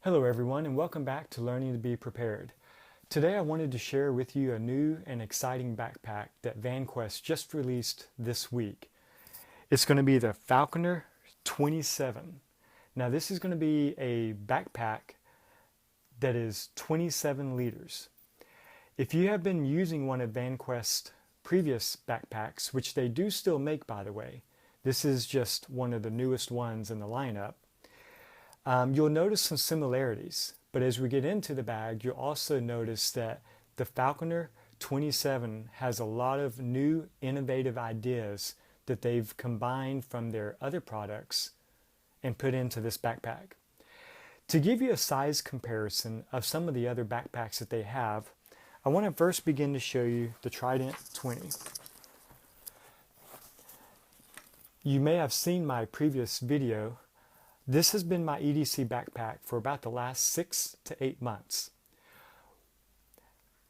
Hello everyone and welcome back to Learning to Be Prepared. Today I wanted to share with you a new and exciting backpack that Vanquest just released this week. It's going to be the Falconer-27. Now this is going to be a backpack that is 27 liters. If you have been using one of Vanquest's previous backpacks, which they do still make by the way, this is just one of the newest ones in the lineup, you'll notice some similarities, but as we get into the bag, you'll also notice that the Falconer 27 has a lot of new innovative ideas that they've combined from their other products and put into this backpack. To give you a size comparison of some of the other backpacks that they have, I want to first begin to show you the Trident-20. You may have seen my previous video. This has been my EDC backpack for about the last 6 to 8 months.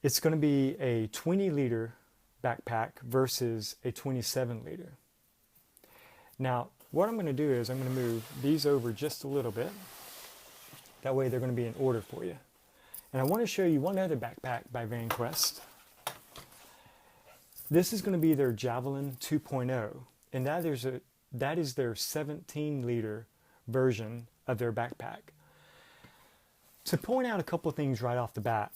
It's going to be a 20 liter backpack versus a 27 liter. Now, what I'm going to do is I'm going to move these over just a little bit. That way they're going to be in order for you. And I want to show you one other backpack by Vanquest. This is going to be their Javelin 2.0, and that is their 17 liter version of their backpack. To point out a couple of things right off the bat,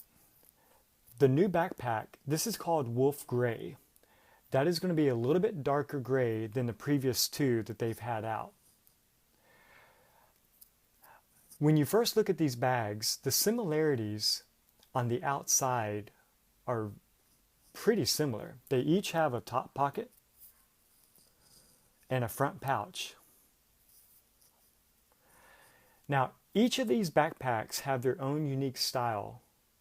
the new backpack, this is called Wolf Gray. That is going to be a little bit darker gray than the previous two that they've had out. When you first look at these bags, the similarities on the outside are pretty similar. They each have a top pocket and a front pouch. Now, each of these backpacks have their own unique style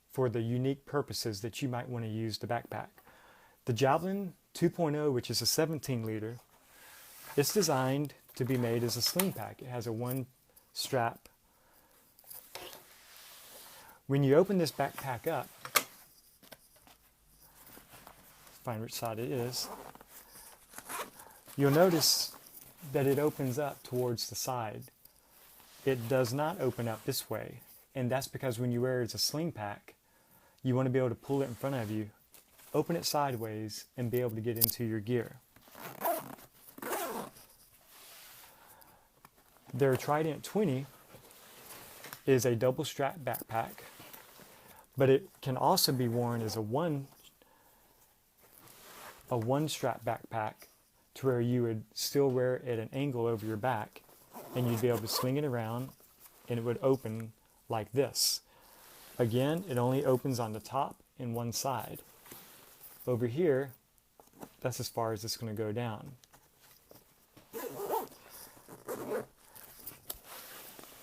for the unique purposes that you might want to use the backpack. The Javelin 2.0, which is a 17 liter, it's designed to be made as a sling pack. It has a one strap. When you open this backpack up, find which side it is, you'll notice that it opens up towards the side. It does not open up this way, and that's because when you wear it as a sling pack, you want to be able to pull it in front of you, open it sideways, and be able to get into your gear. Their Trident-20 is a double strap backpack, but it can also be worn as a one strap backpack to where you would still wear it at an angle over your back, and you'd be able to swing it around and it would open like this. Again, it only opens on the top and one side. Over here, that's as far as it's going to go down.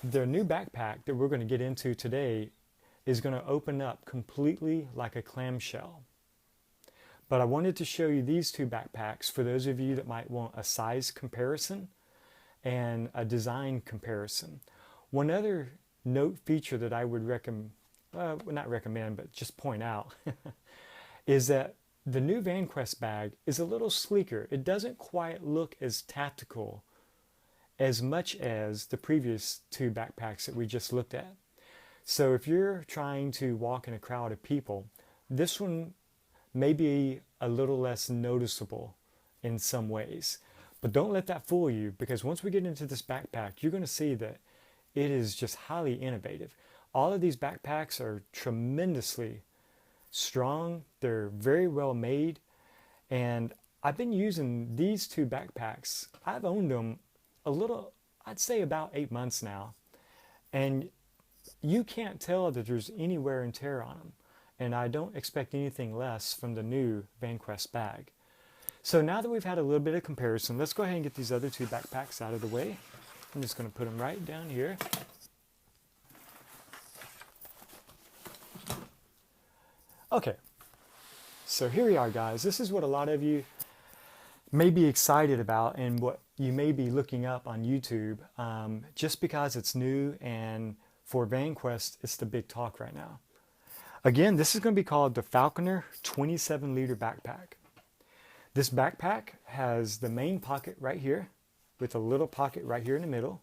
Their new backpack that we're going to get into today is going to open up completely like a clamshell. But I wanted to show you these two backpacks for those of you that might want a size comparison and a design comparison. One other note feature that I would not recommend, but just point out, is that the new Vanquest bag is a little sleeker. It doesn't quite look as tactical as much as the previous two backpacks that we just looked at. So if you're trying to walk in a crowd of people, this one may be a little less noticeable in some ways. But don't let that fool you, because once we get into this backpack, you're going to see that it is just highly innovative. All of these backpacks are tremendously strong. They're very well made. And I've been using these two backpacks. I've owned them a little, I'd say about 8 months now. And you can't tell that there's any wear and tear on them. And I don't expect anything less from the new Vanquest bag. So now that we've had a little bit of comparison, let's go ahead and get these other two backpacks out of the way. I'm just going to put them right down here. Okay, so here we are, guys. This is what a lot of you may be excited about and what you may be looking up on YouTube, just because it's new, and for Vanquest, it's the big talk right now. Again, this is going to be called the Falconer 27 liter backpack. This backpack has the main pocket right here with a little pocket right here in the middle.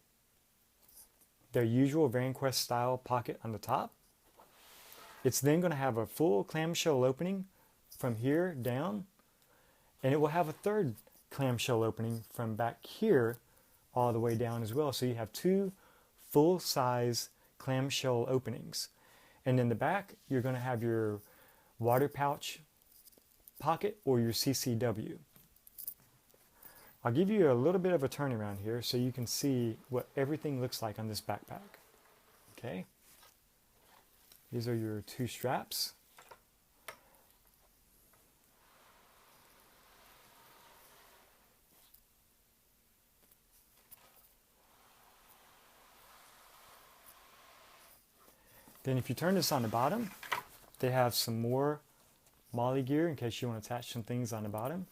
their usual Vanquest style pocket on the top. It's then going to have a full clamshell opening from here down, and it will have a third clamshell opening from back here all the way down as well. So you have two full-size clamshell openings. And in the back, you're going to have your water pouch pocket or your CCW. I'll give you a little bit of a turnaround here so you can see what everything looks like on this backpack. Okay. These are your two straps. Then if you turn this on the bottom, they have some more MOLLE gear in case you want to attach some things on the bottom.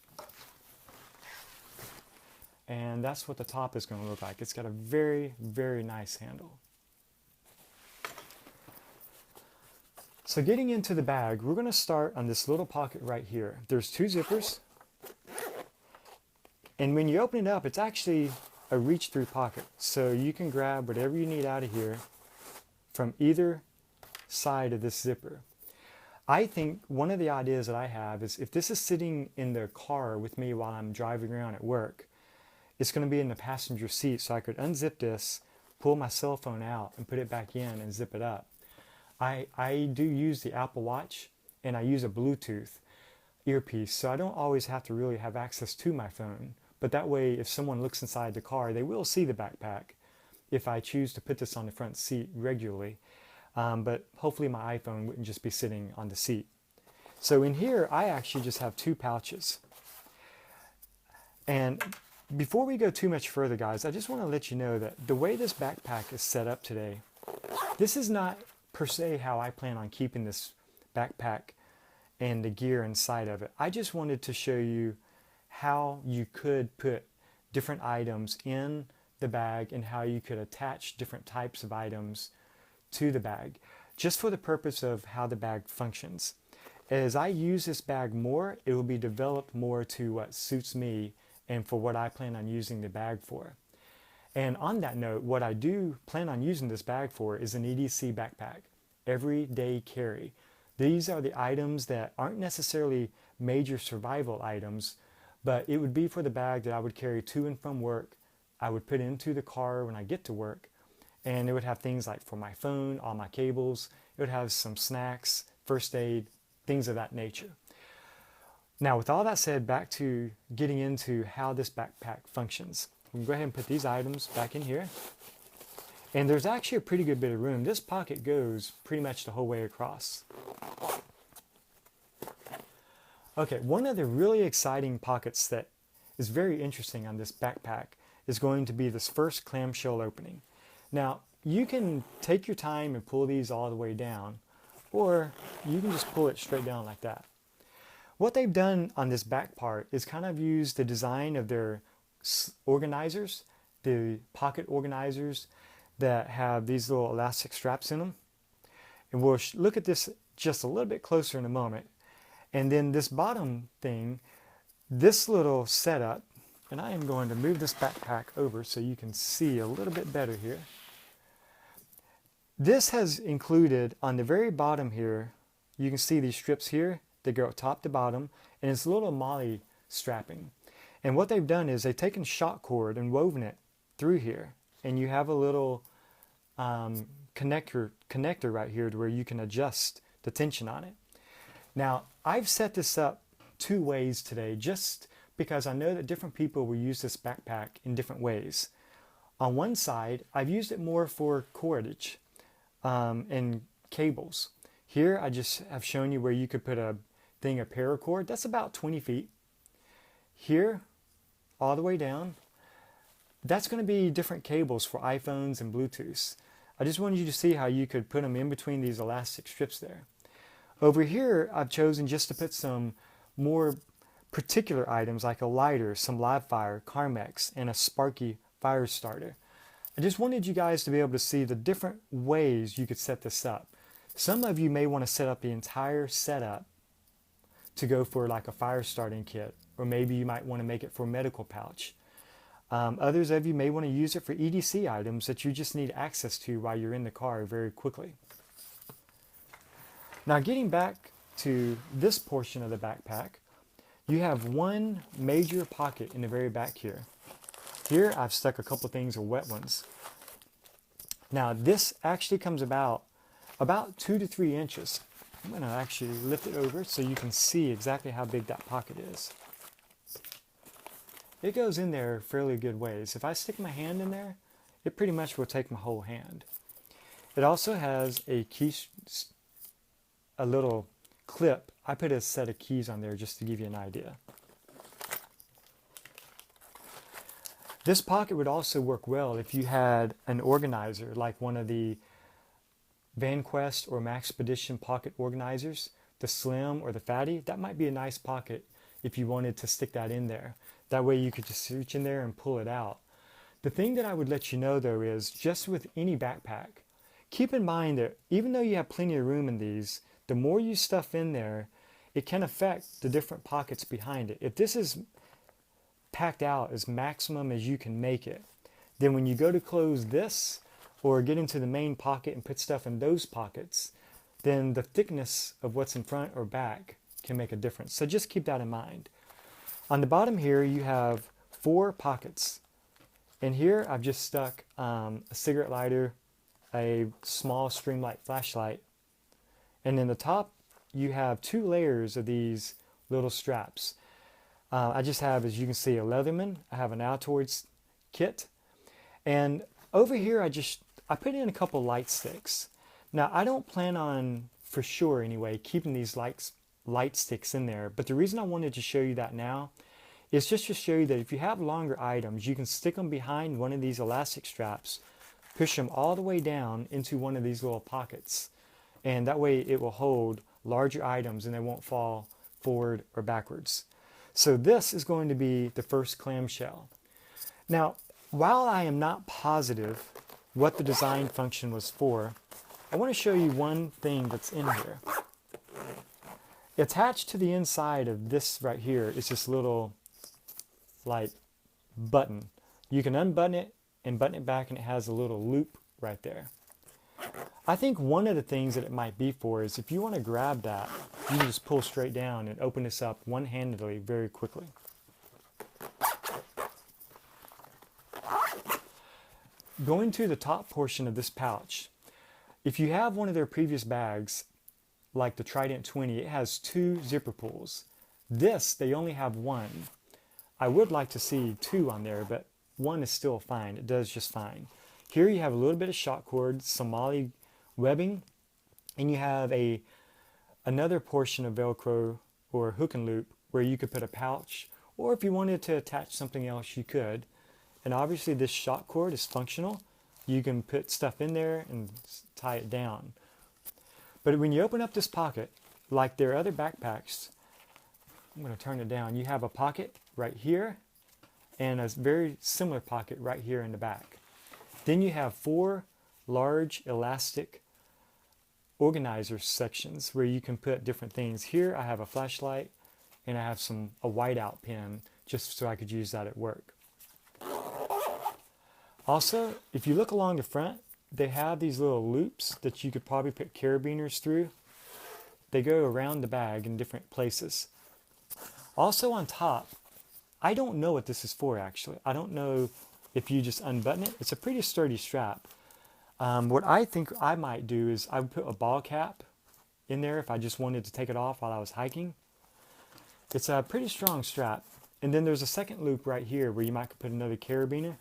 And that's what the top is going to look like. It's got a very, very nice handle. So getting into the bag, we're going to start on this little pocket right here. There's two zippers. And when you open it up, it's actually a reach-through pocket. So you can grab whatever you need out of here from either side of this zipper. I think one of the ideas that I have is if this is sitting in the car with me while I'm driving around at work, it's going to be in the passenger seat, so I could unzip this, pull my cell phone out and put it back in and zip it up. I do use the Apple Watch, and I use a Bluetooth earpiece, so I don't always have to really have access to my phone. But that way, if someone looks inside the car, they will see the backpack if I choose to put this on the front seat regularly. But hopefully my iPhone wouldn't just be sitting on the seat. So in here, I actually just have two pouches. And before we go too much further, guys, I just want to let you know that the way this backpack is set up today, this is not per se how I plan on keeping this backpack and the gear inside of it. I just wanted to show you how you could put different items in the bag and how you could attach different types of items to the bag, just for the purpose of how the bag functions. As I use this bag more, it will be developed more to what suits me and for what I plan on using the bag for. And on that note, what I do plan on using this bag for is an EDC backpack, everyday carry. These are the items that aren't necessarily major survival items, but it would be for the bag that I would carry to and from work. I would put into the car when I get to work, and it would have things like for my phone, all my cables. It would have some snacks, first aid, things of that nature. Now, with all that said, back to getting into how this backpack functions. We can go ahead and put these items back in here. And there's actually a pretty good bit of room. This pocket goes pretty much the whole way across. Okay, one of the really exciting pockets that is very interesting on this backpack is going to be this first clamshell opening. Now, you can take your time and pull these all the way down, or you can just pull it straight down like that. What they've done on this back part is kind of use the design of their organizers, the pocket organizers that have these little elastic straps in them. And we'll look at this just a little bit closer in a moment. And then this bottom thing, this little setup, and I am going to move this backpack over so you can see a little bit better here. This has included on the very bottom here, you can see these strips here. They go top to bottom, and it's a little MOLLE strapping. And what they've done is they've taken shot cord and woven it through here, and you have a little connector right here to where you can adjust the tension on it. Now, I've set this up two ways today just because I know that different people will use this backpack in different ways. On one side, I've used it more for cordage and cables. Here, I just have shown you where you could put a thing of paracord. That's about 20 feet. Here, all the way down, that's going to be different cables for iPhones and Bluetooth. I just wanted you to see how you could put them in between these elastic strips there. Over here, I've chosen just to put some more particular items like a lighter, some live fire, Carmex, and a Sparky fire starter. I just wanted you guys to be able to see the different ways you could set this up. Some of you may want to set up the entire setup to go for like a fire starting kit, or maybe you might want to make it for a medical pouch. Others of you may want to use it for EDC items that you just need access to while you're in the car very quickly. Now getting back to this portion of the backpack, you have one major pocket in the very back here. Here I've stuck a couple things of wet ones. Now this actually comes about 2 to 3 inches. I'm going to actually lift it over so you can see exactly how big that pocket is. It goes in there fairly good ways. If I stick my hand in there, it pretty much will take my whole hand. It also has a little clip. I put a set of keys on there just to give you an idea. This pocket would also work well if you had an organizer like one of the Vanquest or Maxpedition pocket organizers, the Slim or the Fatty. That might be a nice pocket if you wanted to stick that in there. That way you could just reach in there and pull it out. The thing that I would let you know though is, just with any backpack, keep in mind that even though you have plenty of room in these, the more you stuff in there, it can affect the different pockets behind it. If this is packed out as maximum as you can make it, then when you go to close this or get into the main pocket and put stuff in those pockets, then the thickness of what's in front or back can make a difference. So just keep that in mind. On the bottom here you have 4 pockets. And here I've just stuck a cigarette lighter, a small string light flashlight, and in the top you have 2 layers of these little straps. I just have, as you can see, a Leatherman. I have an Altoids kit. And over here I put in a couple light sticks. Now I don't plan on, for sure anyway, keeping these light sticks in there, but the reason I wanted to show you that now is just to show you that if you have longer items, you can stick them behind one of these elastic straps, push them all the way down into one of these little pockets, and that way it will hold larger items and they won't fall forward or backwards. So this is going to be the first clamshell. Now, while I am not positive what the design function was for, I want to show you one thing that's in here. Attached to the inside of this right here is this little like button. You can unbutton it and button it back, and it has a little loop right there. I think one of the things that it might be for is if you want to grab that, you can just pull straight down and open this up one-handedly very quickly. Going to the top portion of this pouch, if you have one of their previous bags, like the Trident-20, it has 2 zipper pulls. This, they only have 1. I would like to see 2 on there, but 1 is still fine. It does just fine. Here you have a little bit of shock cord, some Somali webbing, and you have another portion of Velcro or hook and loop where you could put a pouch, or if you wanted to attach something else, you could. And obviously this shock cord is functional. You can put stuff in there and tie it down. But when you open up this pocket, like their other backpacks, I'm going to turn it down. You have a pocket right here and a very similar pocket right here in the back. Then you have 4 large elastic organizer sections where you can put different things. Here I have a flashlight and I have a whiteout pen just so I could use that at work. Also, if you look along the front, they have these little loops that you could probably put carabiners through. They go around the bag in different places. Also on top, I don't know what this is for actually. I don't know if you just unbutton it. It's a pretty sturdy strap. What I think I might do is I would put a ball cap in there if I just wanted to take it off while I was hiking. It's a pretty strong strap. And then there's a second loop right here where you might put another carabiner.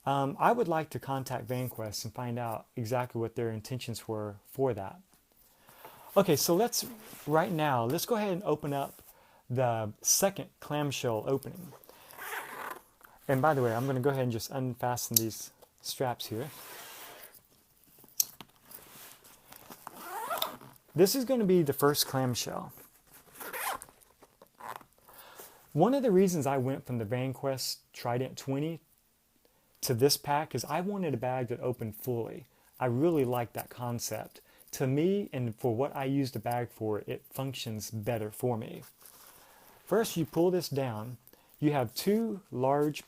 I would like to contact Vanquest and find out exactly what their intentions were for that. Okay, so let's go ahead and open up the second clamshell opening. And by the way, I'm going to go ahead and just unfasten these straps here. This is going to be the first clamshell. One of the reasons I went from the Vanquest Trident-20 to this pack is I wanted a bag that opened fully. I really like that concept. To me, and for what I use the bag for, it functions better for me. First, you pull this down. You have 2 large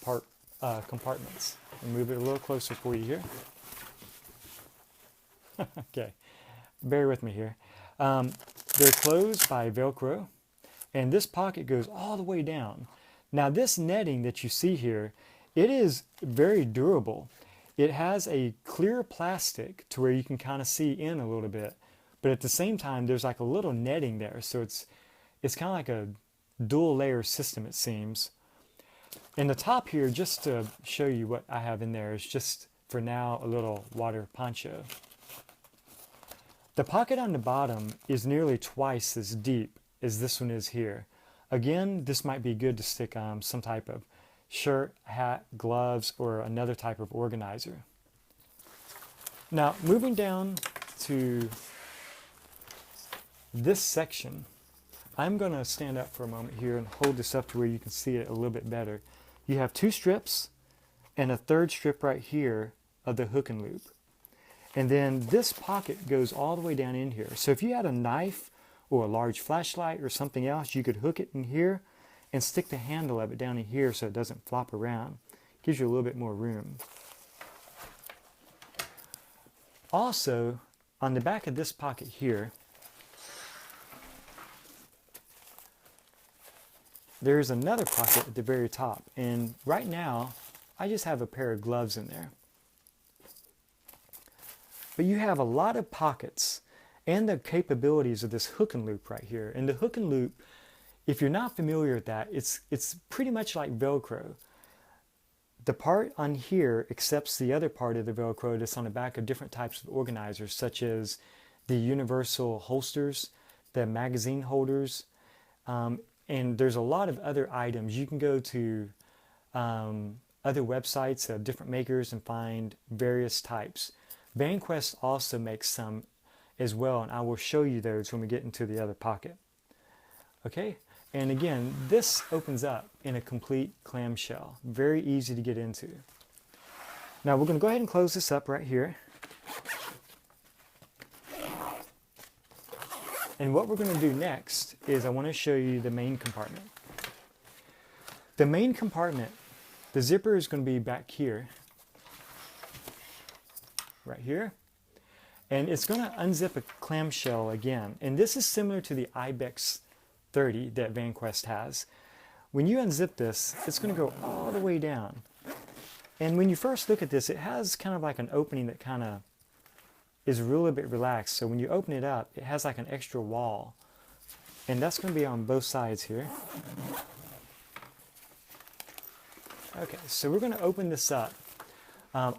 compartments. I'll move it a little closer for you here. Okay, bear with me here. They're closed by Velcro, and this pocket goes all the way down. Now this netting that you see here, it is very durable. It has a clear plastic to where you can kind of see in a little bit, but at the same time there's like a little netting there, so it's kind of like a dual layer system, it seems. And the top here, just to show you what I have in there, is just for now a little water poncho. The pocket on the bottom is nearly twice as deep as this one is here. Again, this might be good to stick some type of shirt, hat, gloves, or another type of organizer. Now, moving down to this section, I'm going to stand up for a moment here and hold this up to where you can see it a little bit better. You have two strips and a third strip right here of the hook and loop. And then this pocket goes all the way down in here. So if you had a knife or a large flashlight or something else, you could hook it in here and stick the handle of it down in here so it doesn't flop around. Gives you a little bit more room. Also, on the back of this pocket here, there's another pocket at the very top. And right now, I just have a pair of gloves in there. But you have a lot of pockets and the capabilities of this hook and loop right here. And the hook and loop, if you're not familiar with that, it's pretty much like Velcro. The part on here accepts the other part of the Velcro that's on the back of different types of organizers, such as the universal holsters, the magazine holders, and there's a lot of other items. You can go to other websites of different makers and find various types. Vanquest also makes some as well, and I will show you those when we get into the other pocket. Okay, and again, this opens up in a complete clamshell. Very easy to get into. Now we're going to go ahead and close this up right here. And what we're going to do next is I want to show you the main compartment. The main compartment, the zipper is going to be back here. Right here, and it's going to unzip a clamshell again, and this is similar to the Ibex 30 that Vanquest has. When you unzip this, it's going to go all the way down, and when you first look at this, it has kind of like an opening that kind of is a little bit relaxed, so when you open it up, it has like an extra wall, and that's going to be on both sides here. Okay, so we're going to open this up.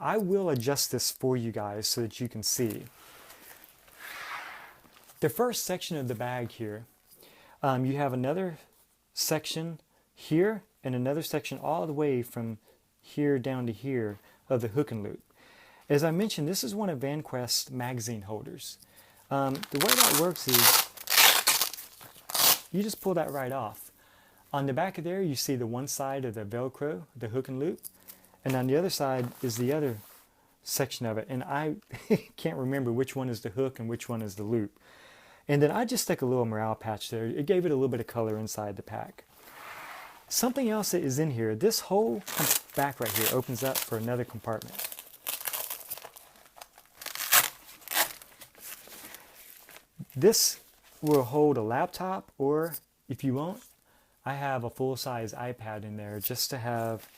I will adjust this for you guys so that you can see. The first section of the bag here, you have another section here and another section all the way from here down to here of the hook and loop. As I mentioned, this is one of Vanquest's magazine holders. The way that works is you just pull that right off. On the back of there, you see the one side of the Velcro, the hook and loop. And on the other side is the other section of it. And I can't remember which one is the hook and which one is the loop. And then I just stuck a little morale patch there. It gave it a little bit of color inside the pack. Something else that is in here, this whole back right here opens up for another compartment. This will hold a laptop, or if you won't, I have a full-size iPad in there just to have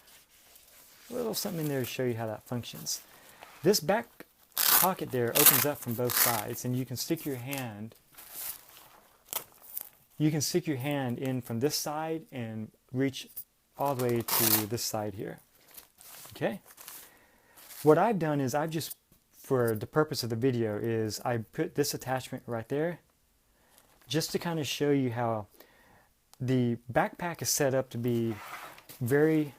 a little something in there to show you how that functions. This back pocket there opens up from both sides, and you can stick your hand in from this side and reach all the way to this side here. Okay? What I've done is I've just, for the purpose of the video, is I put this attachment right there just to kind of show you how the backpack is set up to be very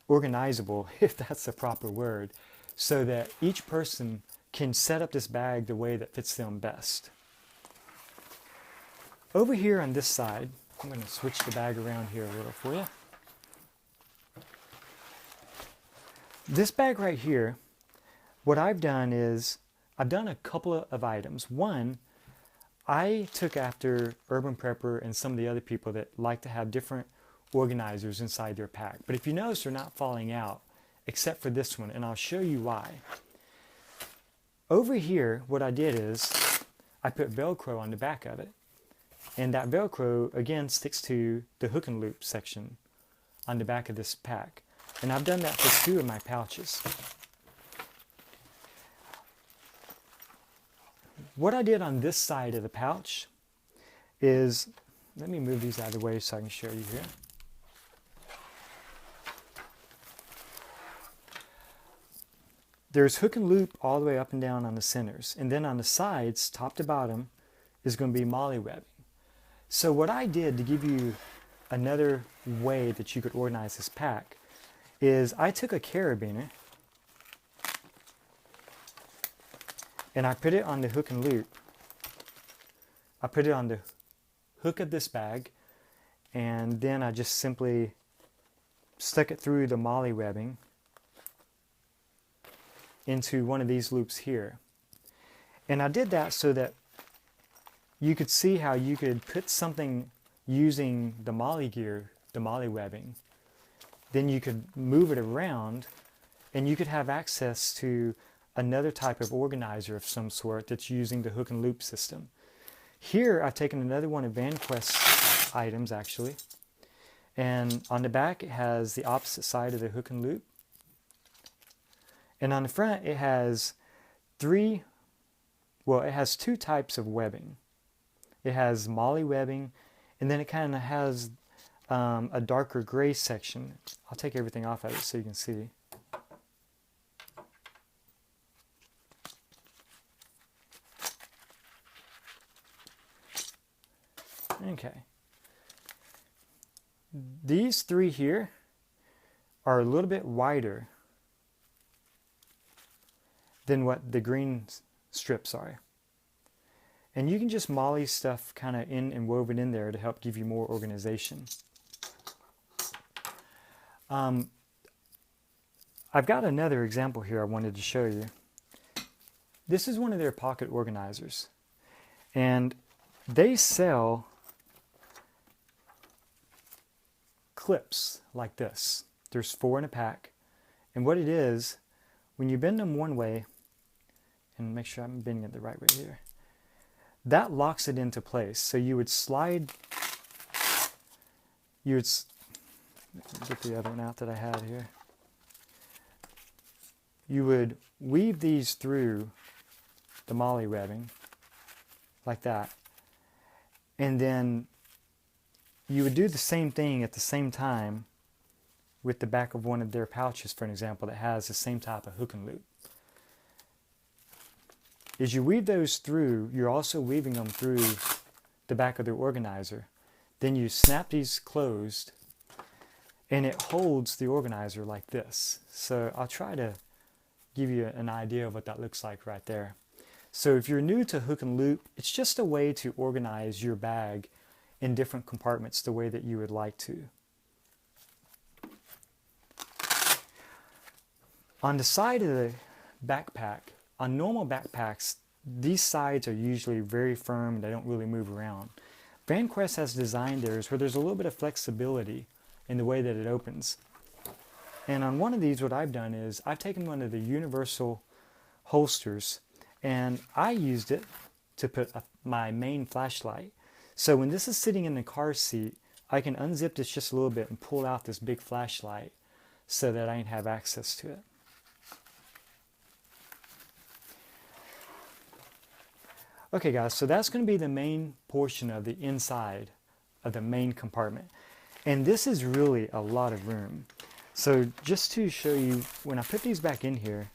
organizable, if that's the proper word, so that each person can set up this bag the way that fits them best. Over here on this side, I'm going to switch the bag around here a little for you. This bag right here, what I've done is I've done a couple of items. One, I took after Urban Prepper and some of the other people that like to have different organizers inside their pack. But if you notice, they're not falling out except for this one, and I'll show you why. Over here, what I did is I put Velcro on the back of it. And that Velcro, again, sticks to the hook and loop section on the back of this pack. And I've done that for 2 of my pouches. What I did on this side of the pouch is, let me move these out of the way so I can show you here. There's hook and loop all the way up and down on the centers, and then on the sides, top to bottom, is going to be molly webbing. So what I did to give you another way that you could organize this pack is I took a carabiner and I put it on the hook and loop. I put it on the hook of this bag, and then I just simply stuck it through the molly webbing into one of these loops here. And I did that so that you could see how you could put something using the molly gear, the molly webbing. Then you could move it around and you could have access to another type of organizer of some sort that's using the hook and loop system. Here I've taken another one of Vanquest items actually, and on the back it has the opposite side of the hook and loop. And on the front it has it has 2 types of webbing. It has molly webbing, and then it kind of has a darker gray section. I'll take everything off of it so you can see. Okay. These 3 here are a little bit wider than what the green strips are. And you can just molly stuff kind of in and woven in there to help give you more organization. I've got another example here I wanted to show you. This is one of their pocket organizers. And they sell clips like this. There's 4 in a pack. And what it is, when you bend them one way, and make sure I'm bending it the right way here, that locks it into place. So you would slide, get the other one out that I had here. You would weave these through the molly webbing like that, and then you would do the same thing at the same time with the back of one of their pouches, for an example, that has the same type of hook and loop. As you weave those through, you're also weaving them through the back of the organizer. Then you snap these closed, and it holds the organizer like this. So I'll try to give you an idea of what that looks like right there. So if you're new to hook and loop, it's just a way to organize your bag in different compartments the way that you would like to. On the side of the backpack, on normal backpacks, these sides are usually very firm and they don't really move around. Vanquest has designed theirs where there's a little bit of flexibility in the way that it opens. And on one of these, what I've done is I've taken one of the universal holsters and I used it to put my main flashlight. So when this is sitting in the car seat, I can unzip this just a little bit and pull out this big flashlight so that I can have access to it. Okay guys, so that's going to be the main portion of the inside of the main compartment. And this is really a lot of room. So just to show you, when I put these back in here,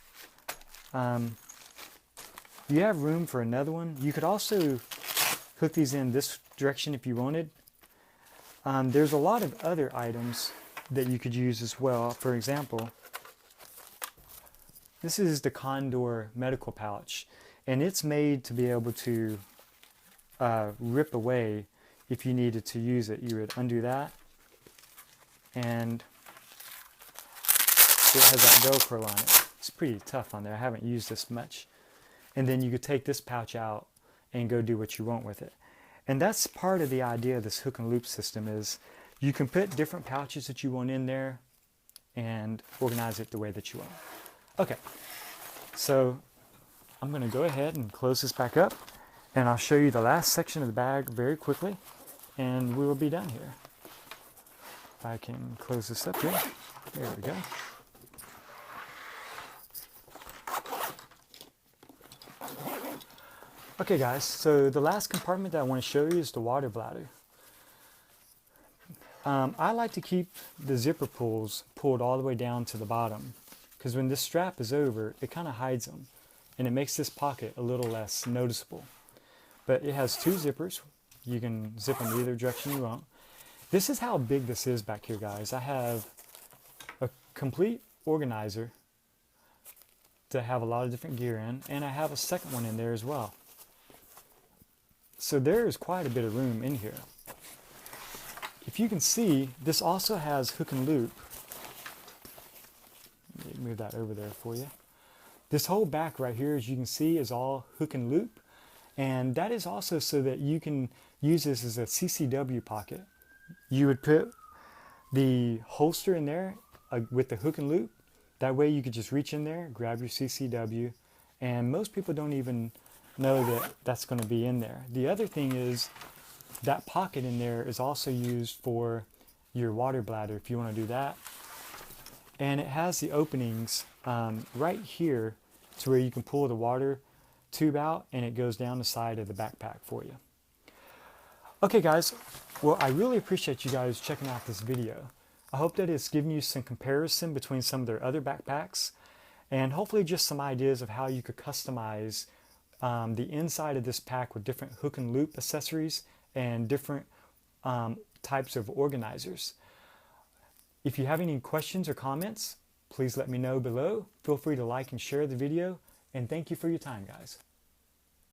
you have room for another one. You could also hook these in this direction if you wanted. There's a lot of other items that you could use as well. For example, this is the Condor medical pouch. And it's made to be able to rip away if you needed to use it. You would undo that, and it has that Velcro on it. It's pretty tough on there. I haven't used this much. And then you could take this pouch out and go do what you want with it. And that's part of the idea of this hook and loop system is You can put different pouches that you want in there and organize it the way that you want. Okay, so I'm going to go ahead and close this back up, and I'll show you the last section of the bag very quickly, and we will be done here. If I can close this up here. There we go. Okay guys, so the last compartment that I want to show you is the water bladder. I like to keep the zipper pulls pulled all the way down to the bottom, because when this strap is over, it kind of hides them, and it makes this pocket a little less noticeable. But it has 2 zippers. You can zip in either direction you want. This is how big this is back here, guys. I have a complete organizer to have a lot of different gear in, and I have a second one in there as well. So there is quite a bit of room in here. If you can see, this also has hook and loop. Let me move that over there for you. This whole back right here, as you can see, is all hook and loop. And that is also so that you can use this as a CCW pocket. You would put the holster in there with the hook and loop. That way you could just reach in there, grab your CCW, and most people don't even know that that's going to be in there. The other thing is that pocket in there is also used for your water bladder if you want to do that. And it has the openings right here to where you can pull the water tube out, and it goes down the side of the backpack for you. Okay guys, well, I really appreciate you guys checking out this video. I hope that it's given you some comparison between some of their other backpacks, and hopefully just some ideas of how you could customize the inside of this pack with different hook and loop accessories and different types of organizers. If you have any questions or comments, please let me know below. Feel free to like and share the video, and thank you for your time, guys.